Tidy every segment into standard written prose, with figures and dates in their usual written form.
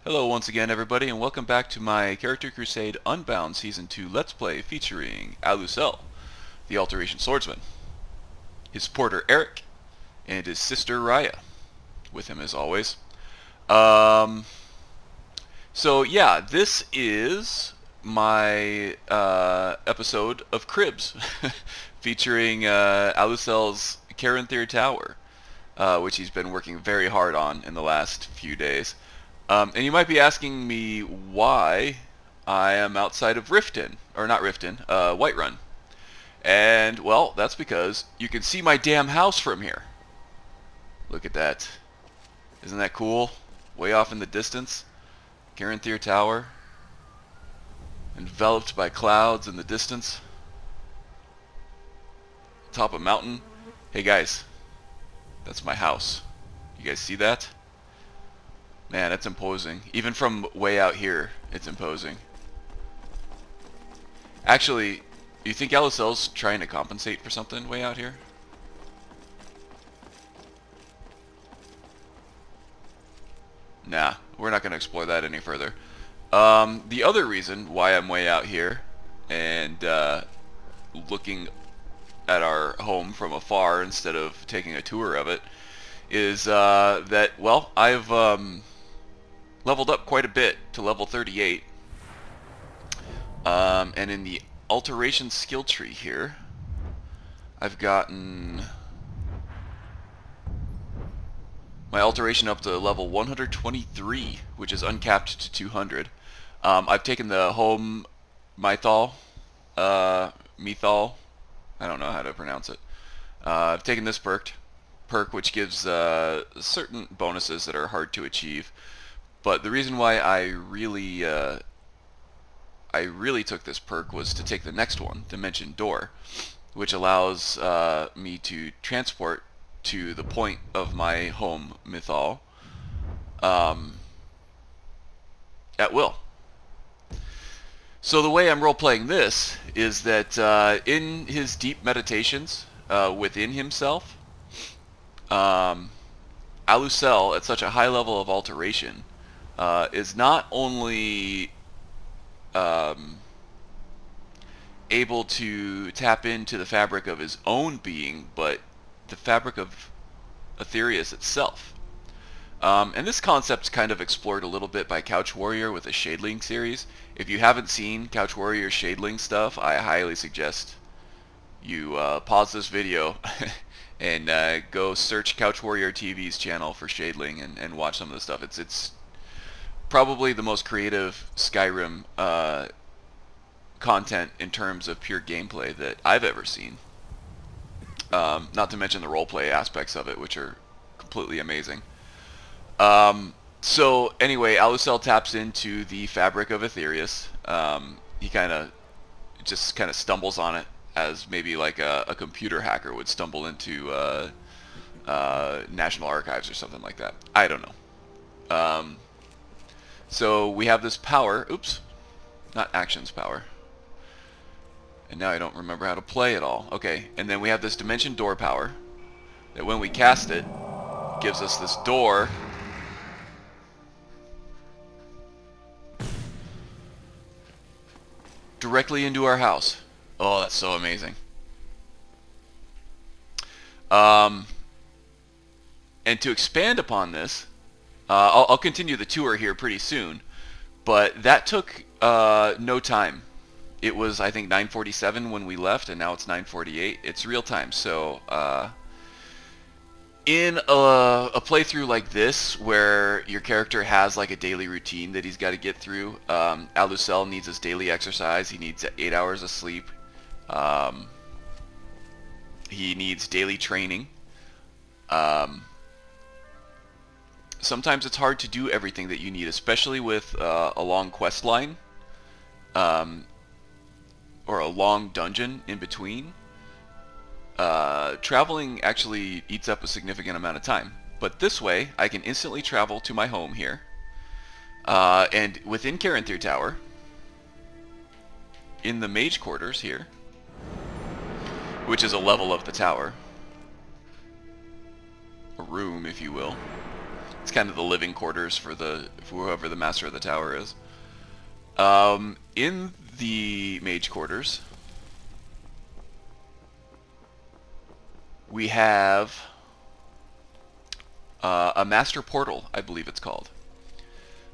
Hello once again everybody, and welcome back to my Character Crusade Unbound Season 2 Let's Play featuring Alusell, the Alteration Swordsman, his porter Eric, and his sister Raya, with him as always. So yeah, this is my episode of Cribs, featuring Alusell's Caranthir Tower, which he's been working very hard on in the last few days. And you might be asking me why I am outside of Riften, or not Riften, Whiterun. And, well, that's because you can see my damn house from here. Look at that. Isn't that cool? Way off in the distance. Caranthir Tower. Enveloped by clouds in the distance. Top of a mountain. Hey guys, that's my house. You guys see that? Man, that's imposing. Even from way out here, it's imposing. Actually, you think Alusell's trying to compensate for something way out here? Nah, we're not going to explore that any further. The other reason why I'm way out here and looking at our home from afar instead of taking a tour of it is that, well, I've leveled up quite a bit to level 38, and in the alteration skill tree here I've gotten my alteration up to level 123, which is uncapped to 200. I've taken the home mythal, I don't know how to pronounce it. I've taken this perk which gives certain bonuses that are hard to achieve. But the reason why I really took this perk was to take the next one, Dimension Door, which allows me to transport to the point of my home mythal at will. So the way I'm role-playing this is that in his deep meditations within himself, Alusell, at such a high level of alteration, is not only able to tap into the fabric of his own being, but the fabric of Aetherius itself. And this concept's kind of explored a little bit by Couch Warrior with the Shadeling series. If you haven't seen Couch Warrior Shadeling stuff, I highly suggest you pause this video and go search Couch Warrior TV's channel for Shadeling and watch some of the stuff. It's probably the most creative Skyrim content in terms of pure gameplay that I've ever seen. Not to mention the roleplay aspects of it, which are completely amazing. So anyway, Alusell taps into the fabric of Aetherius. He just kind of stumbles on it as maybe like a computer hacker would stumble into National Archives or something like that. I don't know. So we have this power, oops, not actions power. And now I don't remember how to play it all. Okay, and then we have this Dimension Door power that when we cast it, gives us this door directly into our house. Oh, that's so amazing. And to expand upon this, I'll continue the tour here pretty soon, but that took no time. It was, I think, 9:47 when we left, and now it's 9:48. It's real time. So in a playthrough like this, where your character has like a daily routine that he's got to get through, Alusell needs his daily exercise. He needs 8 hours of sleep. He needs daily training. Sometimes it's hard to do everything that you need, especially with a long quest line or a long dungeon in between. Traveling actually eats up a significant amount of time. But this way, I can instantly travel to my home here. And within Caranthir Tower, in the mage quarters here, which is a level of the tower, a room if you will, It's kind of the living quarters for whoever the master of the tower is. In the mage quarters, we have a master portal, I believe it's called,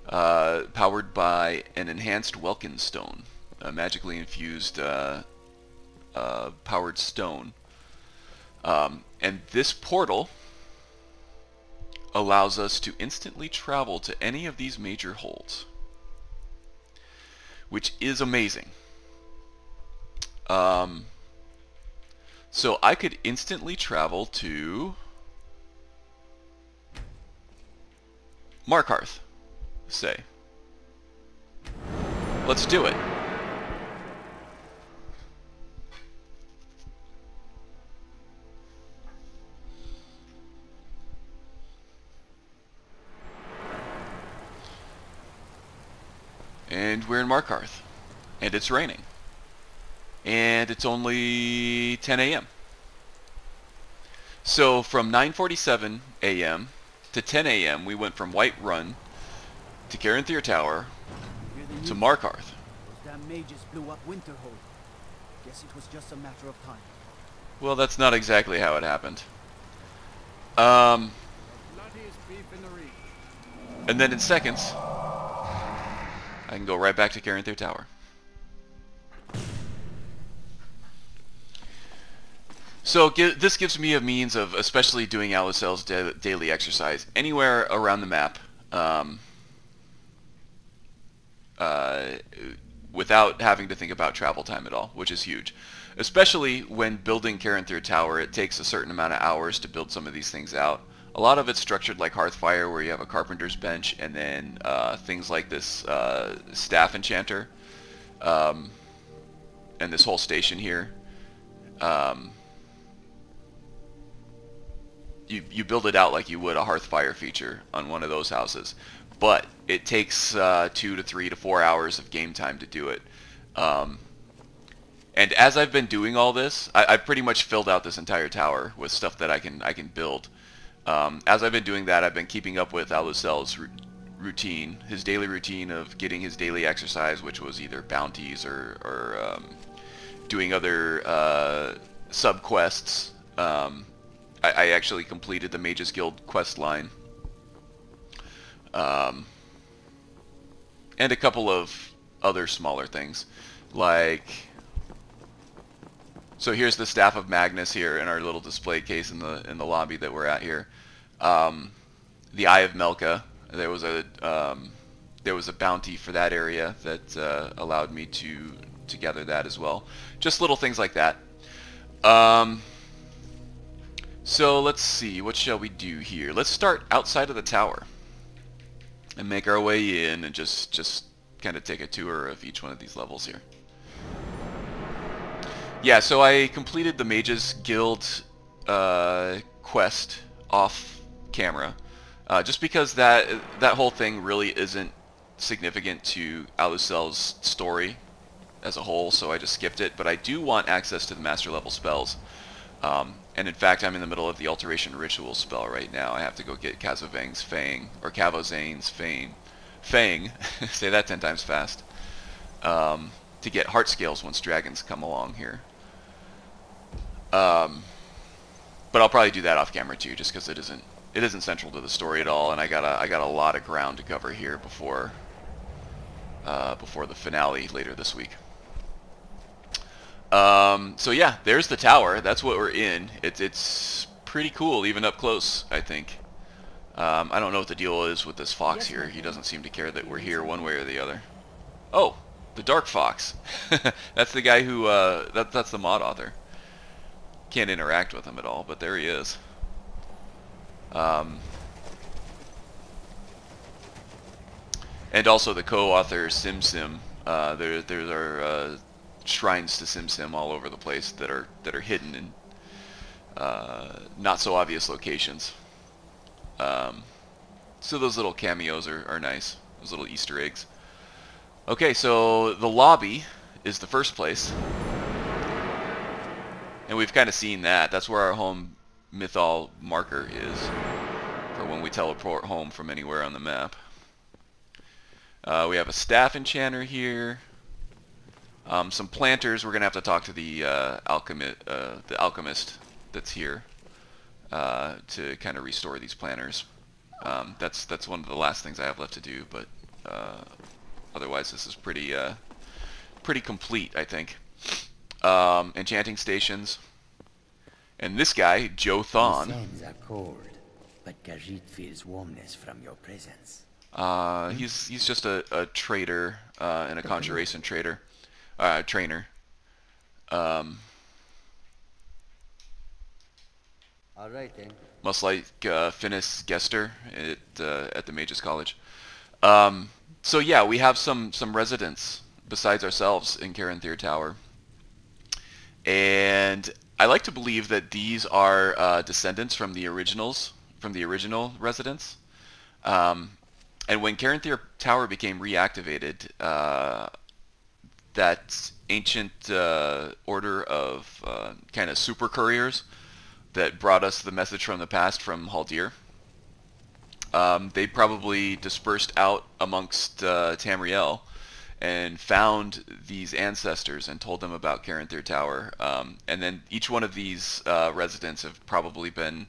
powered by an enhanced Welkin stone, a magically infused powered stone. And this portal allows us to instantly travel to any of these major holds, which is amazing. So I could instantly travel to Markarth, say. Let's do it. And we're in Markarth, and it's raining, and it's only 10 a.m. So from 9:47 a.m. to 10 a.m. we went from Whiterun to Caranthir Tower to Markarth. Those damn mages blew up Winterhold. Guess it was just a matter of time. Well, that's not exactly how it happened. And then in seconds, I can go right back to Caranthir Tower. So this gives me a means of especially doing Alusell's daily exercise anywhere around the map, without having to think about travel time at all, which is huge. Especially when building Caranthir Tower, it takes a certain amount of hours to build some of these things out. A lot of it's structured like Hearthfire, where you have a carpenter's bench, and then things like this staff enchanter, and this whole station here. You build it out like you would a Hearthfire feature on one of those houses, but it takes 2 to 3 to 4 hours of game time to do it. And as I've been doing all this, I've pretty much filled out this entire tower with stuff that I can build. As I've been doing that, I've been keeping up with Alusell's routine, his daily routine of getting his daily exercise, which was either bounties or doing other sub-quests. I actually completed the Mages Guild quest line. And a couple of other smaller things, like... So here's the Staff of Magnus here in our little display case in the lobby that we're at here. The Eye of Melka. There was a bounty for that area that allowed me to gather that as well. Just little things like that. So let's see, what shall we do here? Let's start outside of the tower and make our way in and just kind of take a tour of each one of these levels here. Yeah, so I completed the Mages Guild quest off camera, just because that whole thing really isn't significant to Alusell's story as a whole, so I just skipped it. But I do want access to the master level spells, and in fact I'm in the middle of the Alteration Ritual spell right now. I have to go get Kazavang's Fang, or Kavozane's Fang, say that 10 times fast, to get heart scales once dragons come along here. But I'll probably do that off camera too, just because it isn't central to the story at all, and I got a lot of ground to cover here before the finale later this week. So yeah, there's the tower. That's what we're in. It's pretty cool, even up close, I think. I don't know what the deal is with this fox here. He doesn't seem to care that we're here one way or the other. Oh, the Dark Fox. That's the guy who that's the mod author. Can't interact with him at all, but there he is. And also the co-author SimSim. There are shrines to SimSim all over the place that are hidden in not so obvious locations. So those little cameos are nice. Those little Easter eggs. Okay, so the lobby is the first place. And we've kind of seen that. That's where our home mythol marker is. for when we teleport home from anywhere on the map. We have a staff enchanter here. Some planters. We're gonna have to talk to the alchemist that's here to kind of restore these planters. That's one of the last things I have left to do, but otherwise this is pretty complete, I think. Enchanting stations, and this guy Joe Thon. The sands are cold, but Khajiit feels warmness from your presence. He's just a trader and a conjuration trainer. All right then. Must like Finis Gester at the Mages College. So yeah, we have some residents besides ourselves in Caranthir Tower, and I like to believe that these are descendants from the original residents. And when Caranthir Tower became reactivated, that ancient order of kind of super couriers that brought us the message from the past from Haldir, they probably dispersed out amongst Tamriel and found these ancestors and told them about Caranthir Tower. And then each one of these residents have probably been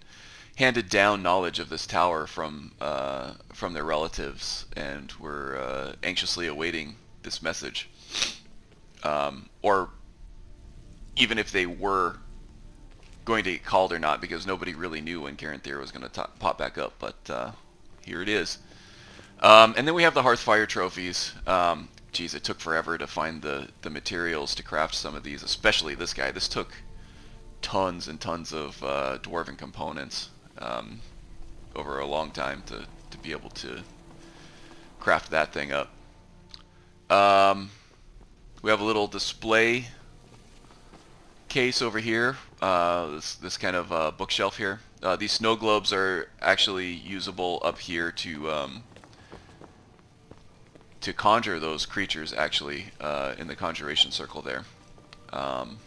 handed down knowledge of this tower from their relatives, and were anxiously awaiting this message. Or even if they were going to get called or not, because nobody really knew when Caranthir was going to pop back up, but here it is. And then we have the Hearthfire trophies. Geez, it took forever to find the materials to craft some of these, especially this guy. This took tons and tons of dwarven components over a long time to be able to craft that thing up. We have a little display case over here, this kind of bookshelf here. These snow globes are actually usable up here to conjure those creatures, actually, in the conjuration circle there. And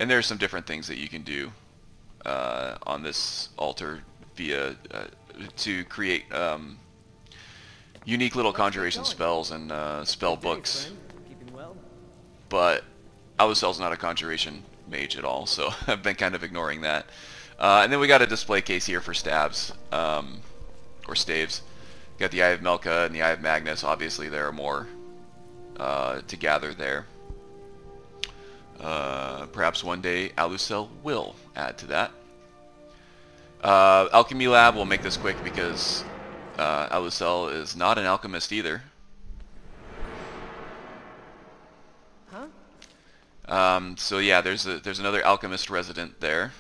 there's some different things that you can do on this altar via to create unique little conjuration spells and spell books. But Alusell's not a conjuration mage at all, so I've been kind of ignoring that. And then we got a display case here for stabs, or staves. Got the Eye of Melka and the Eye of Magnus. Obviously there are more to gather there. Perhaps one day Alusell will add to that. Alchemy Lab, we'll make this quick because Alusell is not an alchemist either. So yeah, there's another alchemist resident there,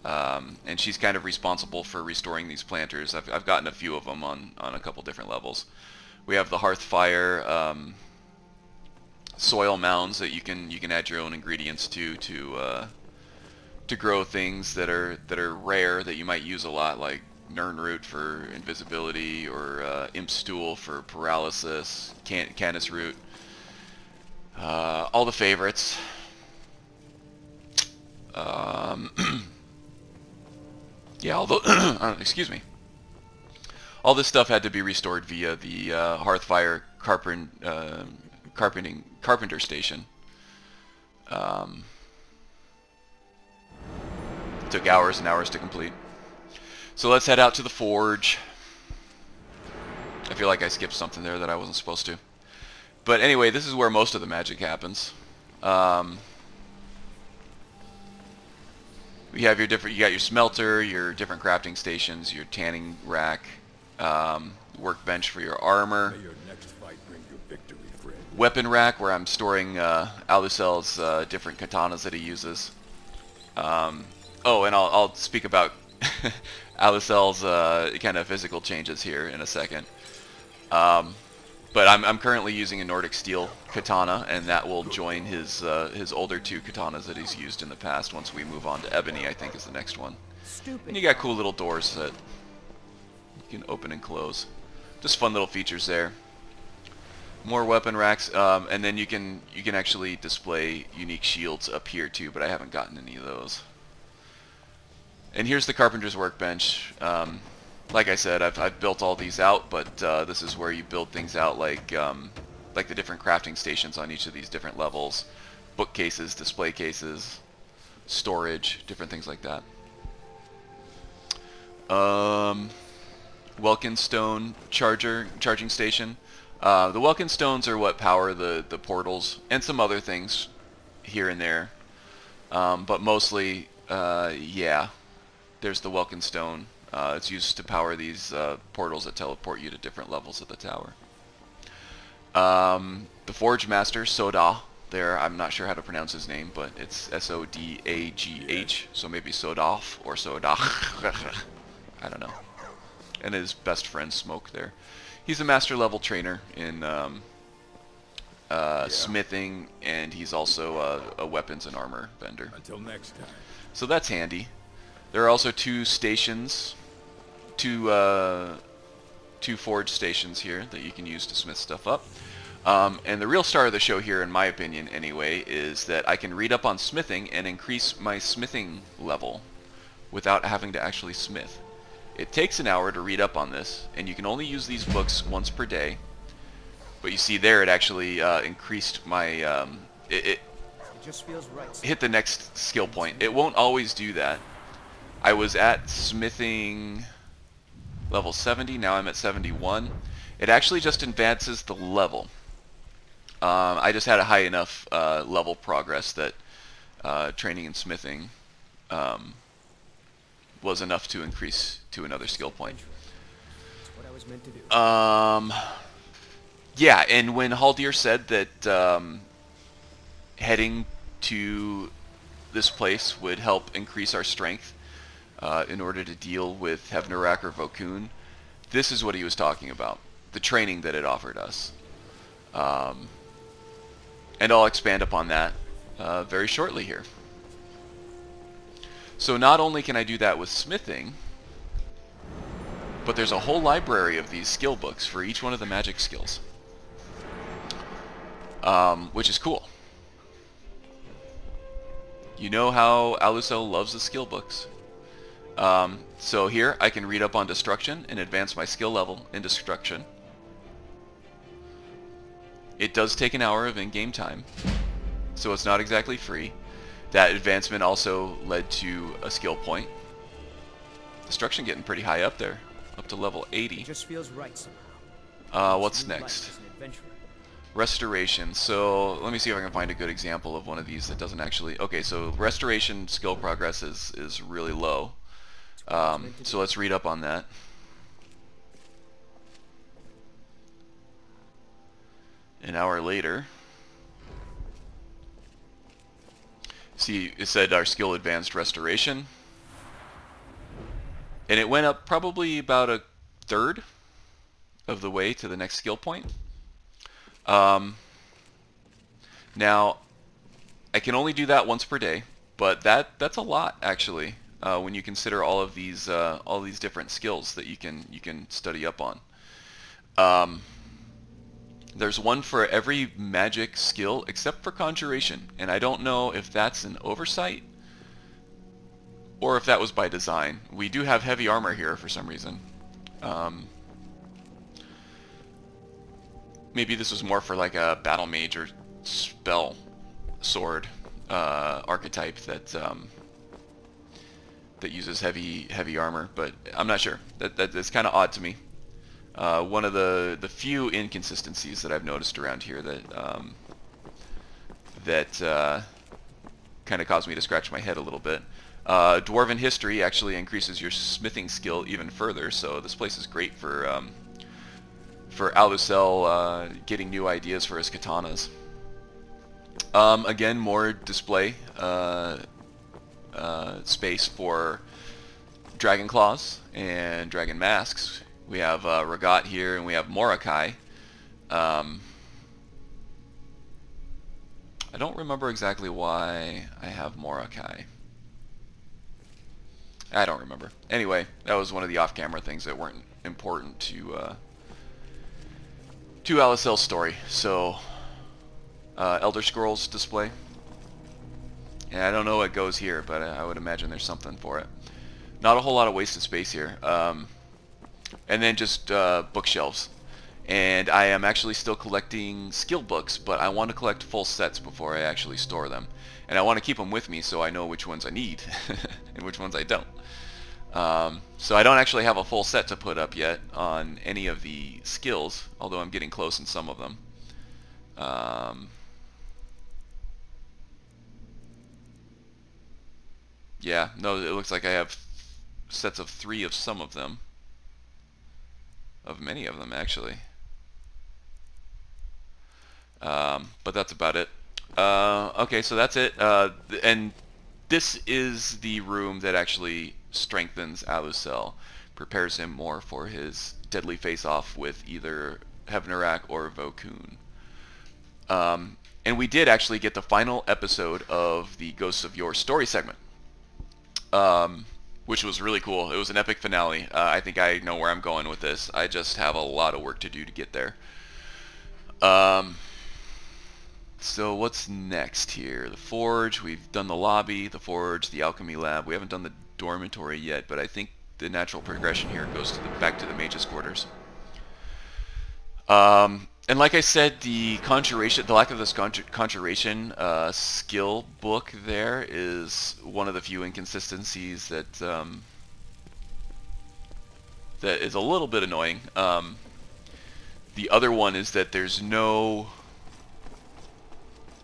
and she's kind of responsible for restoring these planters. I've gotten a few of them on a couple different levels. We have the Hearthfire soil mounds that you can add your own ingredients to grow things that are rare that you might use a lot, like Nirnroot for invisibility, or Imp Stool for paralysis, Canis Root. All the favorites. Yeah, although excuse me. All this stuff had to be restored via the Hearthfire carpenter station. Took hours and hours to complete. So let's head out to the forge. I feel like I skipped something there that I wasn't supposed to. But anyway, this is where most of the magic happens. You have you got your smelter, your different crafting stations, your tanning rack, workbench for your armor, May your next fight bring you victory, friend. weapon rack where I'm storing Alusell's different katanas that he uses. Oh, and I'll speak about Alusell's kind of physical changes here in a second. But I'm currently using a Nordic Steel katana, and that will join his older two katanas that he's used in the past. Once we move on to Ebony, I think is the next one. And you got cool little doors that you can open and close. Just fun little features there. More weapon racks, and then you can actually display unique shields up here too, but I haven't gotten any of those. And here's the carpenter's workbench. Like I said, I've built all these out, but this is where you build things out like the different crafting stations on each of these different levels. Bookcases, display cases, storage, different things like that. Welkinstone charging station. The Welkinstones are what power the portals and some other things here and there. But mostly, yeah, there's the Welkinstone. It's used to power these portals that teleport you to different levels of the tower. The Forge Master, Sodagh, there, I'm not sure how to pronounce his name, but it's S-O-D-A-G-H, so maybe Sodagh or Sodagh. I don't know. And his best friend Smoke there. He's a master level trainer in smithing, and he's also a weapons and armor vendor. Until next time. So that's handy. There are also two stations, two forge stations here that you can use to smith stuff up. And the real star of the show here, in my opinion anyway, is that I can read up on smithing and increase my smithing level without having to actually smith. It takes an hour to read up on this, and you can only use these books once per day. But you see there, it actually increased my... it just feels right. Hit the next skill point. It won't always do that. I was at smithing level 70, now I'm at 71. It actually just advances the level. I just had a high enough level progress that training in smithing was enough to increase to another skill point. That's what I was meant to do. Yeah, and when Haldir said that heading to this place would help increase our strength in order to deal with Hevnarak or Vokun, this is what he was talking about. The training that it offered us. And I'll expand upon that very shortly here. So not only can I do that with smithing, but there's a whole library of these skill books for each one of the magic skills. Which is cool. You know how Alusell loves the skill books. So here I can read up on destruction and advance my skill level in destruction. It does take an hour of in-game time, so it's not exactly free. That advancement also led to a skill point. Destruction getting pretty high up there, up to level 80. It just feels right somehow. What's next? Restoration. So let me see if I can find a good example of one of these that doesn't actually... Okay, so restoration skill progress is really low. So let's read up on that. An hour later. See, it said our skill advanced restoration. And it went up probably about a third of the way to the next skill point. Now, I can only do that once per day, but that's a lot actually when you consider all these different skills that you can study up on. There's one for every magic skill except for conjuration, and I don't know if that's an oversight or if that was by design. We do have heavy armor here for some reason. Maybe this was more for like a battle mage or spell sword archetype that uses heavy armor, but I'm not sure. That's kind of odd to me. One of the few inconsistencies that I've noticed around here that kind of caused me to scratch my head a little bit. Dwarven history actually increases your smithing skill even further, so this place is great for Alusell getting new ideas for his katanas. Again, more display space for dragon claws and dragon masks. We have Ragat here, and we have Morakai. I don't remember exactly why I have Morakai. I don't remember. Anyway, that was one of the off-camera things that weren't important to Alusell's story. So, Elder Scrolls display. And I don't know what goes here, but I would imagine there's something for it. Not a whole lot of wasted space here. And then just bookshelves. And I am actually still collecting skill books, but I want to collect full sets before I actually store them. And I want to keep them with me so I know which ones I need and which ones I don't. So I don't actually have a full set to put up yet on any of the skills, although I'm getting close in some of them. Yeah, no, it looks like I have sets of 3 of some of them. Of many of them, actually. But that's about it. Okay, so that's it. And this is the room that actually strengthens Alusell, prepares him more for his deadly face-off with either Hevnarak or Vokun. And we did actually get the final episode of the Ghosts of Yore story segment, which was really cool. It was an epic finale. I think I know where I'm going with this. I just have a lot of work to do to get there. So what's next here? The Forge, we've done the lobby, the Forge, the Alchemy Lab. We haven't done the dormitory yet, but I think the natural progression here goes to back to the Mage's Quarters. And like I said, the conjuration, the lack of this conjuration skill book there is one of the few inconsistencies that that is a little bit annoying. The other one is that there's no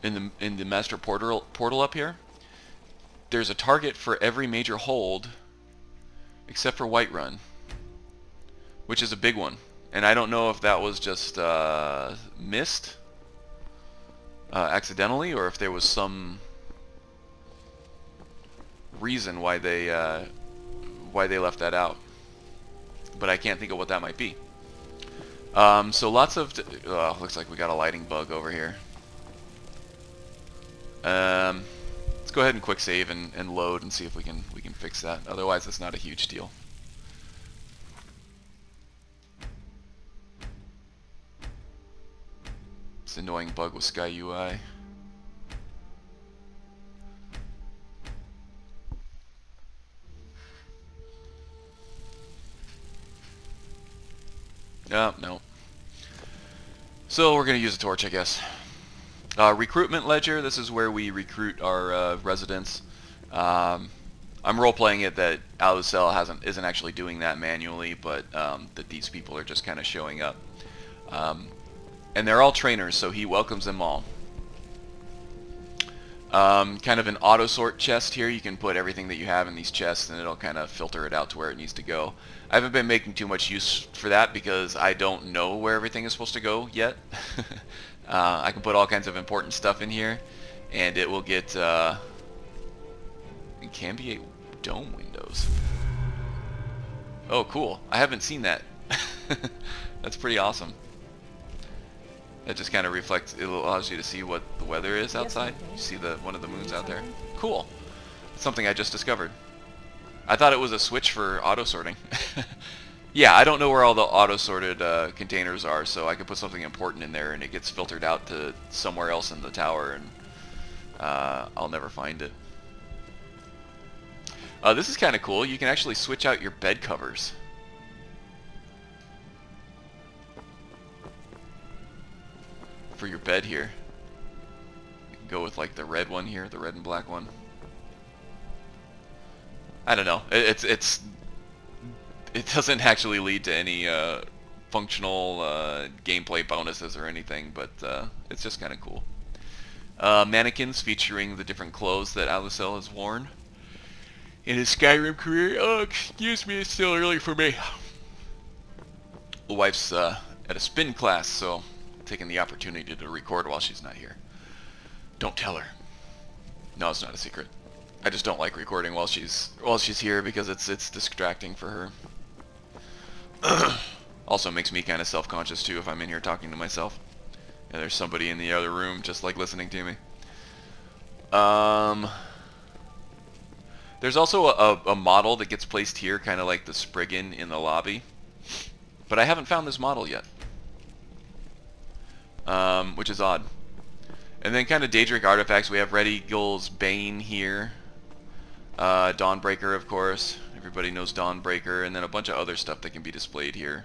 in the master portal up here. There's a target for every major hold except for Whiterun, which is a big one. And I don't know if that was just missed accidentally, or if there was some reason why they left that out. But I can't think of what that might be. So lots of looks like we got a lighting bug over here. Let's go ahead and quick save and load and see if we can fix that. Otherwise, it's not a huge deal. This annoying bug with Sky UI. No. So we're gonna use a torch, I guess. Recruitment ledger. This is where we recruit our residents. I'm role-playing it that Alusell isn't actually doing that manually, but that these people are just kind of showing up. And they're all trainers, so he welcomes them all. Kind of an auto-sort chest here. You can put everything that you have in these chests, and it'll kind of filter it out to where it needs to go. I haven't been making too much use for that because I don't know where everything is supposed to go yet. I can put all kinds of important stuff in here, and it will get Cambiate dome windows. Oh, cool. I haven't seen that. That's pretty awesome. It just kind of reflects, it allows you to see what the weather is outside. You see one of the moons out there. Cool. Something I just discovered. I thought it was a switch for auto-sorting. Yeah, I don't know where all the auto-sorted containers are, so I could put something important in there and it gets filtered out to somewhere else in the tower, and I'll never find it. This is kind of cool. You can actually switch out your bed covers. For your bed here. You can go with like the red one here, the red and black one. I don't know. It doesn't actually lead to any functional gameplay bonuses or anything, but it's just kind of cool. Mannequins featuring the different clothes that Alusell has worn in his Skyrim career. Oh, excuse me, it's still early for me. The wife's at a spin class, so taking the opportunity to record while she's not here. Don't tell her. No, it's not a secret. I just don't like recording while she's here because it's distracting for her. Also makes me kind of self-conscious too if I'm in here talking to myself and there's somebody in the other room just like listening to me. There's also a model that gets placed here, kind of like the Spriggan in the lobby, but I haven't found this model yet. Which is odd. And then kind of Daedric artifacts. We have Red Eagle's Bane here. Dawnbreaker, of course. Everybody knows Dawnbreaker, and then a bunch of other stuff that can be displayed here,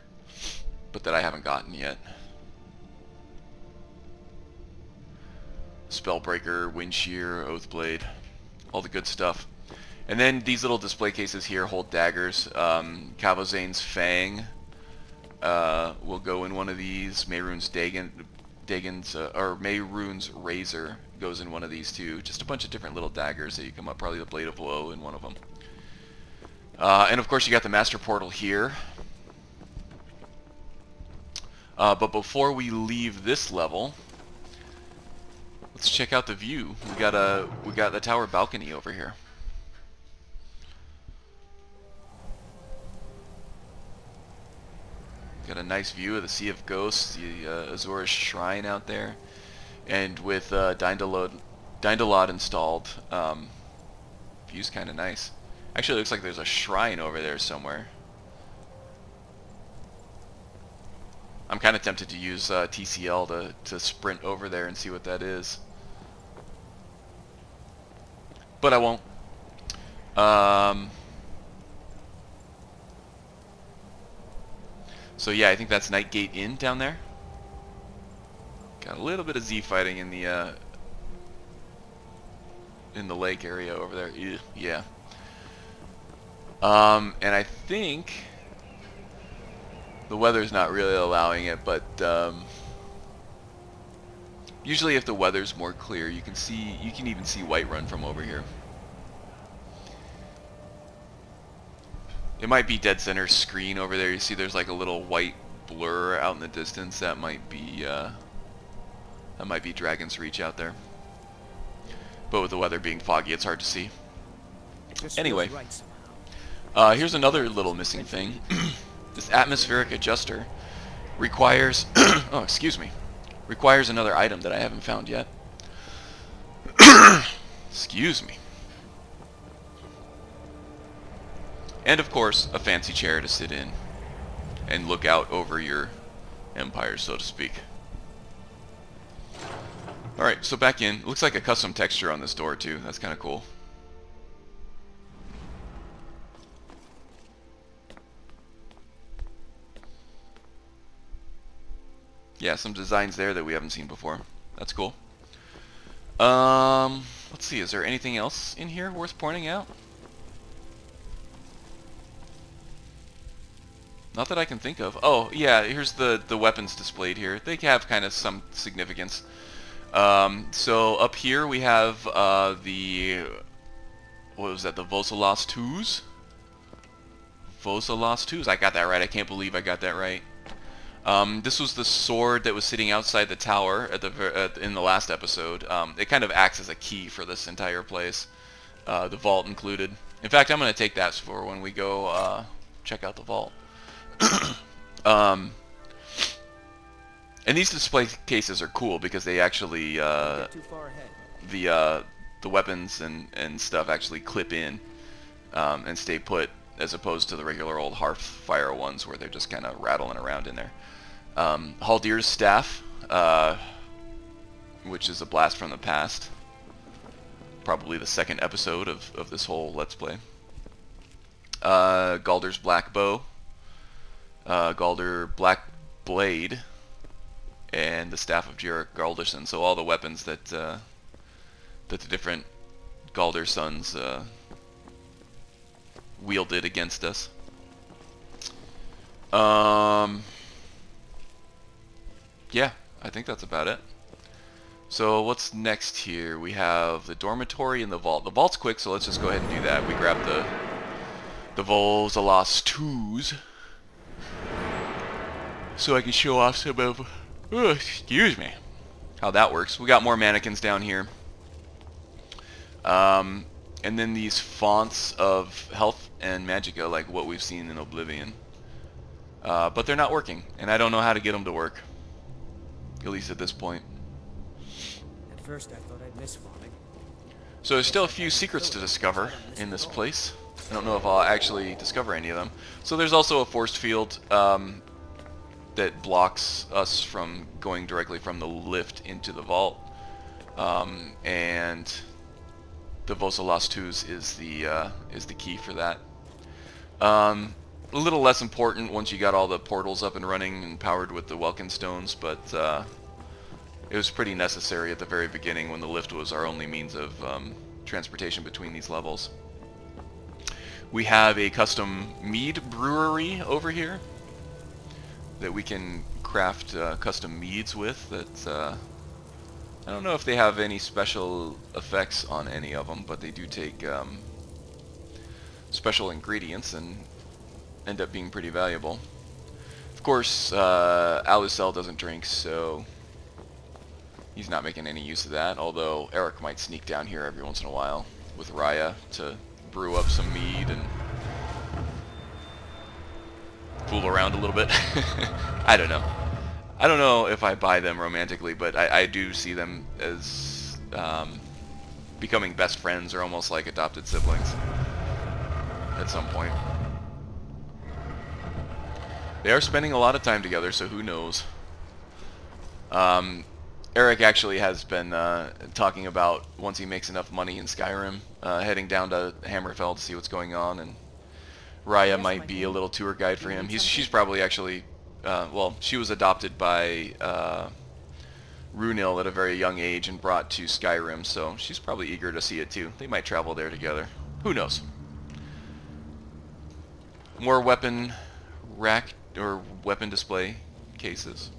but that I haven't gotten yet. Spellbreaker, Windshear, Oathblade, all the good stuff. And then these little display cases here hold daggers. Kavazane's Fang will go in one of these. Mehrunes Mehrunes Razor goes in one of these too. Just a bunch of different little daggers that you come up. Probably the Blade of Woe in one of them. And of course you got the Master Portal here. But before we leave this level, let's check out the view. We got the tower balcony over here. Got a nice view of the Sea of Ghosts, the Azorius Shrine out there, and with Dindalod installed, view's kind of nice. Actually, it looks like there's a shrine over there somewhere. I'm kind of tempted to use TCL to sprint over there and see what that is, but I won't. So yeah, I think that's Nightgate Inn down there. Got a little bit of Z fighting in the lake area over there. Ew, yeah. And I think the weather's not really allowing it, but usually if the weather's more clear, you can even see Whiterun from over here. It might be dead center screen over there. You see there's like a little white blur out in the distance. That might be Dragon's Reach out there. But with the weather being foggy, it's hard to see. Anyway, here's another little missing thing. This atmospheric adjuster requires oh, excuse me. Requires another item that I haven't found yet. Excuse me. And of course, a fancy chair to sit in and look out over your empire, so to speak. Alright, so back in. Looks like a custom texture on this door too. That's kind of cool. Yeah, some designs there that we haven't seen before. That's cool. Let's see, is there anything else in here worth pointing out? Not that I can think of. Oh, yeah, here's the weapons displayed here. They have kind of some significance. So up here we have the... what was that? The Vosalos 2s? Vosalos 2s. I got that right. I can't believe I got that right. This was the sword that was sitting outside the tower in the last episode. It kind of acts as a key for this entire place. The vault included. In fact, I'm going to take that for when we go check out the vault. And these display cases are cool because they actually the weapons and stuff actually clip in and stay put, as opposed to the regular old Hearthfire ones where they're just kind of rattling around in there. Haldir's staff, which is a blast from the past, probably the second episode of this whole Let's Play. Galdr's black bow. Galdr Black Blade, and the Staff of Jarek Galderson. So all the weapons that the different Galdr sons wielded against us. Yeah, I think that's about it. So what's next here? We have the dormitory and the vault. The vault's quick, so let's just go ahead and do that. We grab the Vosalos 2s. So I can show off some of, excuse me, how that works. We got more mannequins down here. And then these fonts of health and magicka, like what we've seen in Oblivion. But they're not working, and I don't know how to get them to work. At least at this point. At first I thought I'd miss farming. So there's still a few secrets to discover in this place. I don't know if I'll actually discover any of them. So there's also a force field that blocks us from going directly from the lift into the vault, and the Vosalos 2s is the key for that. A little less important once you got all the portals up and running and powered with the Welkin stones, but it was pretty necessary at the very beginning when the lift was our only means of transportation between these levels. We have a custom mead brewery over here that we can craft custom meads with. That I don't know if they have any special effects on any of them, but they do take special ingredients and end up being pretty valuable. Of course, Alusell doesn't drink, so he's not making any use of that, although Eric might sneak down here every once in a while with Raya to brew up some mead and fool around a little bit. I don't know. I don't know if I buy them romantically, but I do see them as becoming best friends or almost like adopted siblings at some point. They are spending a lot of time together, so who knows. Eric actually has been talking about, once he makes enough money in Skyrim, heading down to Hammerfell to see what's going on, and Raya might be a little tour guide for him. She's probably actually, well, she was adopted by Runil at a very young age and brought to Skyrim, so she's probably eager to see it too. They might travel there together. Who knows? More weapon rack or weapon display cases.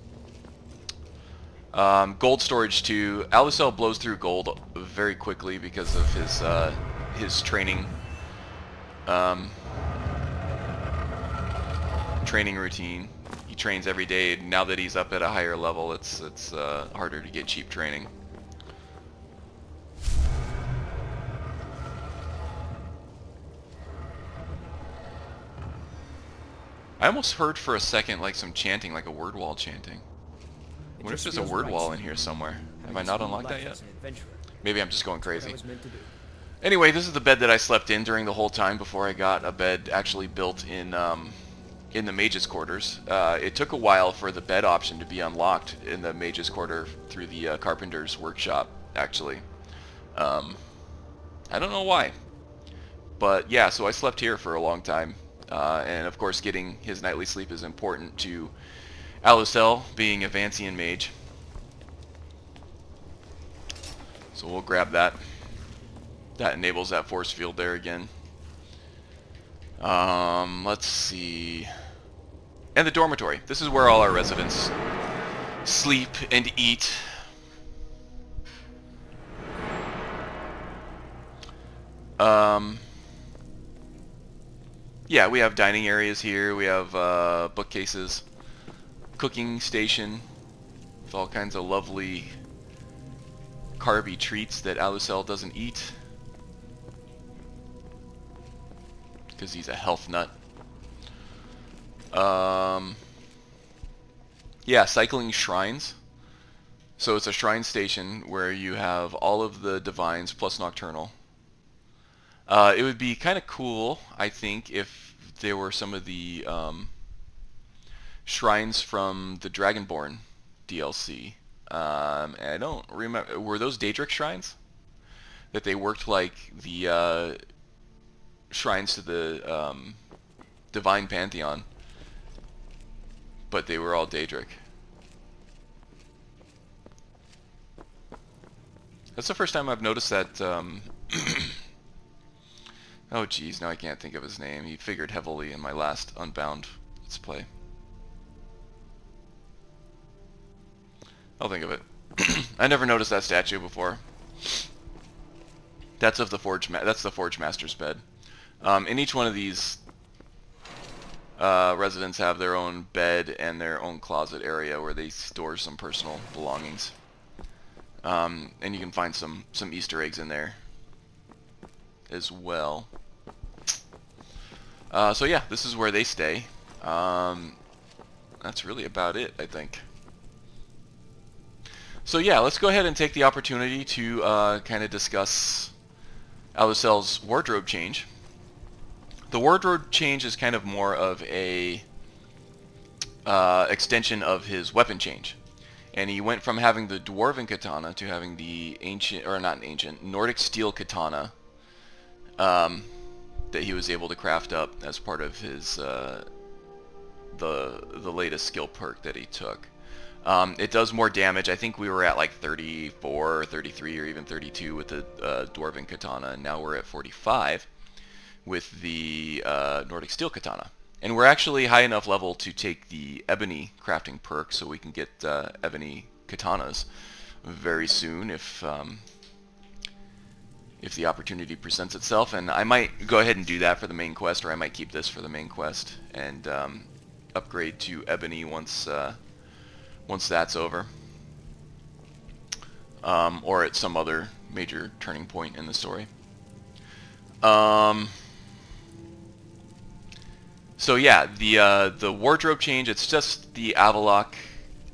Gold storage too. Alusell blows through gold very quickly because of his training training routine. He trains every day. Now that he's up at a higher level, it's harder to get cheap training. I almost heard for a second like some chanting, like a word wall chanting. I wonder if there's a word wall in here somewhere. Have I not unlocked that yet? Maybe I'm just going crazy. Anyway, this is the bed that I slept in during the whole time before I got a bed actually built in the mage's quarters. It took a while for the bed option to be unlocked in the mage's quarter through the carpenter's workshop, actually. I don't know why. But yeah, so I slept here for a long time. And of course getting his nightly sleep is important to Alusell, being a Vancian mage. So we'll grab that. That enables that force field there again. Let's see. And the dormitory. This is where all our residents sleep and eat. Yeah, we have dining areas here. We have bookcases, cooking station with all kinds of lovely carby treats that Alusell doesn't eat because he's a health nut. Yeah, cycling shrines. So it's a shrine station where you have all of the divines plus Nocturnal. It would be kind of cool, I think, if there were some of the shrines from the Dragonborn DLC. And I don't remember, were those Daedric shrines? That they worked like the shrines to the Divine Pantheon, but they were all Daedric. That's the first time I've noticed that. Oh geez, now I can't think of his name. He figured heavily in my last Unbound Let's Play. I'll think of it. I never noticed that statue before. That's of the that's the Forge Master's bed. And each one of these residents have their own bed and their own closet area where they store some personal belongings. And you can find some Easter eggs in there as well. So yeah, this is where they stay. That's really about it, I think. So yeah, let's go ahead and take the opportunity to kind of discuss Alusell's wardrobe change. The wardrobe change is kind of more of a extension of his weapon change. And he went from having the Dwarven katana to having the ancient, or not ancient, Nordic steel katana. that he was able to craft up as part of his the latest skill perk that he took. It does more damage. I think we were at like 34, 33, or even 32 with the Dwarven Katana, and now we're at 45 with the Nordic Steel Katana. And we're actually high enough level to take the Ebony crafting perk, so we can get Ebony Katanas very soon if the opportunity presents itself. And I might go ahead and do that for the main quest, or I might keep this for the main quest and upgrade to Ebony once that's over, or at some other major turning point in the story. So yeah, the wardrobe change, it's just the Avalok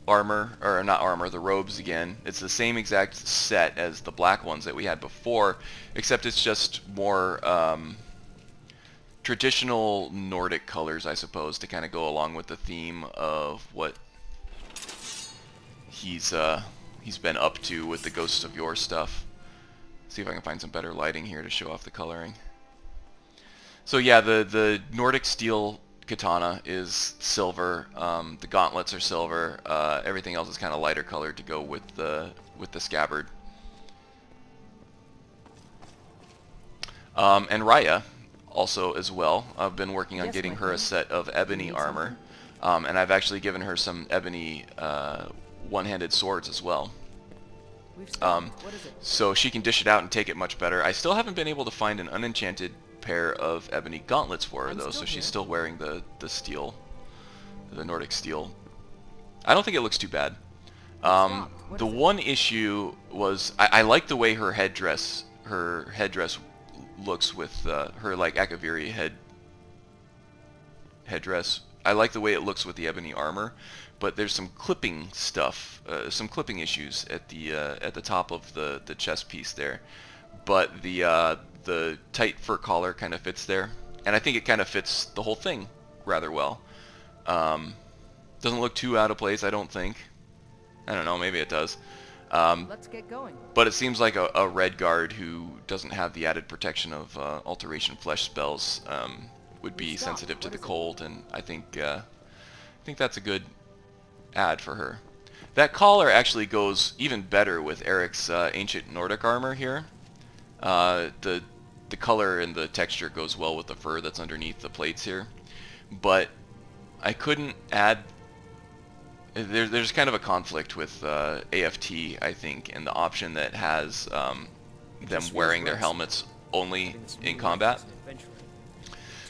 armor, or not armor, the robes again. It's the same exact set as the black ones that we had before, except it's just more traditional Nordic colors, I suppose, to kind of go along with the theme of what he's been up to with the Ghosts of Yore stuff. See if I can find some better lighting here to show off the coloring. So yeah, the Nordic steel katana is silver. The gauntlets are silver. Everything else is kind of lighter colored to go with the scabbard. And Raya also as well. I've been working on getting her a set of ebony armor, and I've actually given her some ebony one-handed swords as well. So she can dish it out and take it much better. I still haven't been able to find an unenchanted pair of ebony gauntlets for her though, so she's still wearing the steel, the Nordic steel. I don't think it looks too bad. The one issue was I like the way her headdress looks with her like Akaviri headdress. I like the way it looks with the ebony armor, but there's some clipping stuff, some clipping issues at the top of the chest piece there. But the tight fur collar kind of fits there, and I think it kind of fits the whole thing rather well. Doesn't look too out of place, I don't think. I don't know, maybe it does. Let's get going. But it seems like a red guard who doesn't have the added protection of alteration flesh spells would be sensitive to the cold, and I think that's a good add for her. That collar actually goes even better with Eric's ancient Nordic armor here. The color and the texture goes well with the fur that's underneath the plates here, but I couldn't add. There's kind of a conflict with AFT, I think, and the option that has them wearing their helmets only in combat.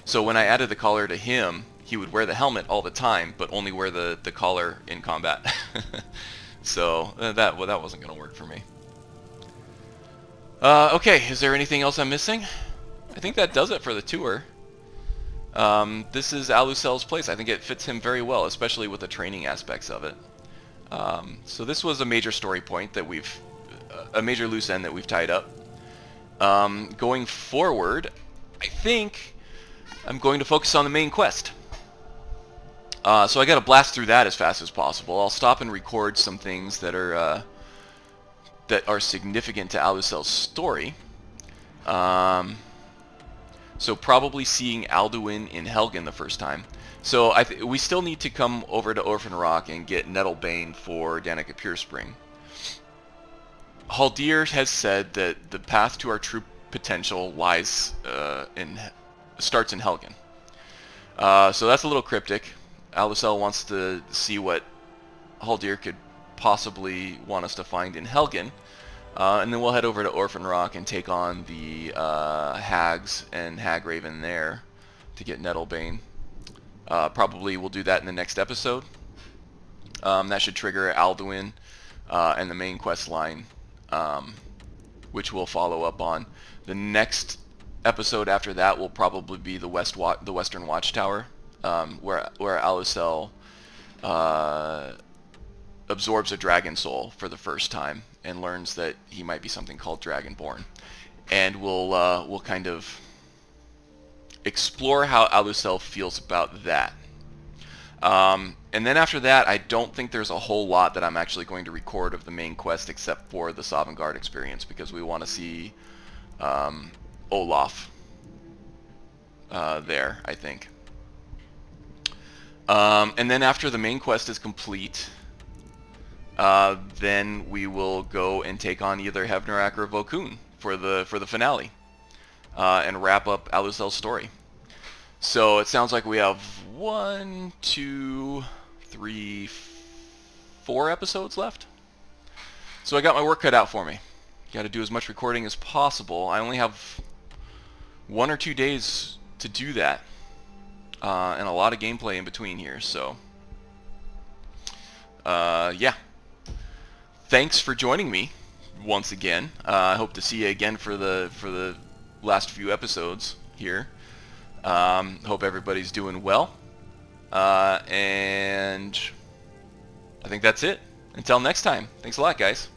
So when I added the collar to him, he would wear the helmet all the time, but only wear the collar in combat. So that wasn't going to work for me. Okay, is there anything else I'm missing? I think that does it for the tour. This is Alusell's place. I think it fits him very well, especially with the training aspects of it. So this was a major story point that a major loose end that we've tied up. Going forward, I think I'm going to focus on the main quest. So I got to blast through that as fast as possible. I'll stop and record some things that are significant to Alusell's story. So probably seeing Alduin in Helgen the first time. So we still need to come over to Orphan Rock and get Nettlebane for Danica Purespring. Haldir has said that the path to our true potential starts in Helgen. So that's a little cryptic. Alusell wants to see what Haldir could possibly want us to find in Helgen. And then we'll head over to Orphan Rock and take on the Hags and Hagraven there to get Nettlebane. Probably we'll do that in the next episode. That should trigger Alduin and the main quest line, which we'll follow up on. The next episode after that will probably be the Western Watchtower, where Alusell absorbs a dragon soul for the first time and learns that he might be something called Dragonborn, and we'll kind of explore how Alusell feels about that. And then after that, I don't think there's a whole lot that I'm actually going to record of the main quest except for the Sovngarde experience, because we want to see Olaf there, I think. And then after the main quest is complete, then we will go and take on either Hevnarak or Vokun for the finale, and wrap up Alusell's story. So it sounds like we have 1, 2, 3, 4 episodes left. So I got my work cut out for me. Got to do as much recording as possible. I only have 1 or 2 days to do that, and a lot of gameplay in between here. So yeah, thanks for joining me once again. I hope to see you again for the last few episodes here. Hope everybody's doing well, and I think that's it. Until next time, thanks a lot, guys.